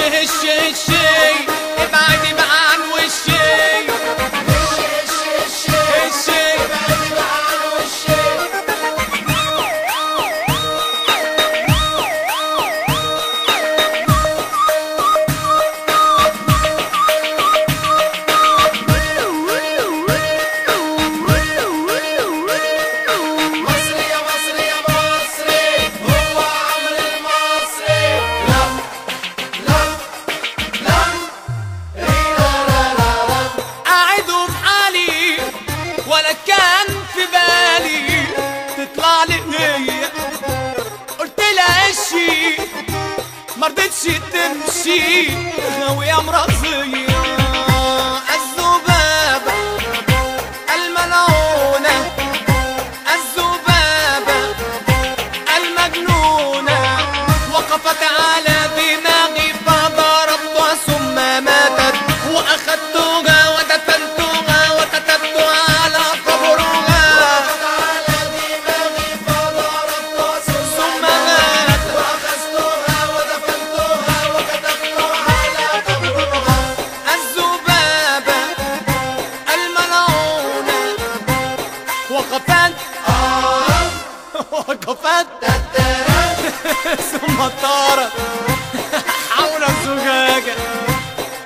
هش هشي ابعدي بقى عن وشي. هش هش هشي ابعدي بقى عن وشي. مصري يا مصري يا مصري هو عمرو المصري. قاعد في حالي ولا كان في بالي تطلع لي هي، قلت لها اشي مرضتش تمشي غاوية مرضية. الذبابة الملعونة الذبابة المجنونة وقفت على دماغي فضربتها ثم ماتت وأخذتها ودفنتها وكتبتها على قبرها. وقفت على دماغي فضربتها ثم ماتت وأخذتها ودفنتها وكتبتها على قبرها. الذبابة الملعونة وقفت ثم طارت حول الزجاجة.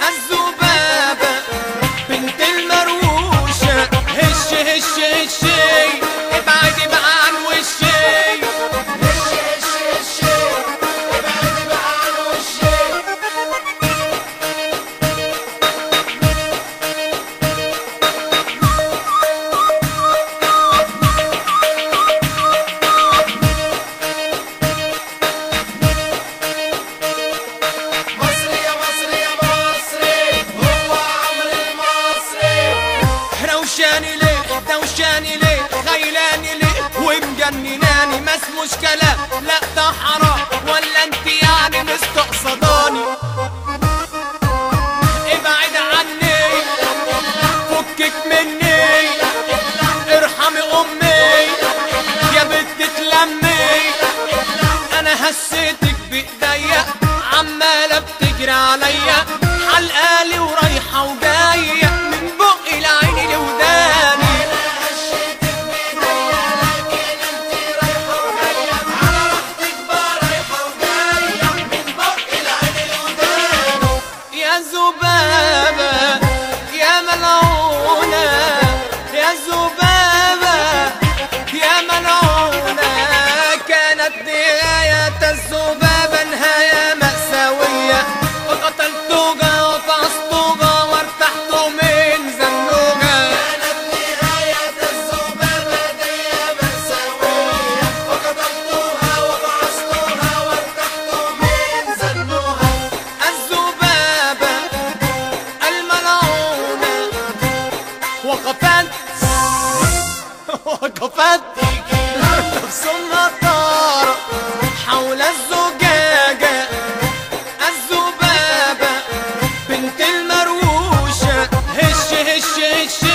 الذبابة بنت المروشة هش هش هشي ابعدي بقى عن وشي. هش هش هشي ابعدي بقى عن وشي. مصري يا مصري يا مصري هو عمرو المصري. روشاني ليه دوشاني ليه خيلاني ليه ومجنناني ما اسموش كلام لا ده حرام ولا انت يعني مستقصداني. ابعد عني فكك مني ارحمي امي يا بنت تلمي. انا هسيتك بايديا عمالة بتجري عليا حلقالي ورايحة وجاية من بقي لعيني لوداني. هشيتك بايديا لكن انتي رايحة وجاية على راحتك بقى رايحة وجاية من بقي لعيني لوداني. يا ذبابة يا ملعونة يا ذبابة يا ملعونة كانت نهاية الذبابة نهاية مأساوية وقتلتوها وفعصتوها وارتحت من زنوها. كانت نهاية الذبابة نهاية مأساوية وقتلتوها وفعصتوها وارتحت من زنوها. الذبابة الملعونة وقفت ثم طارت حول الزجاجة. الذبابة بنت المروشة هش هش هش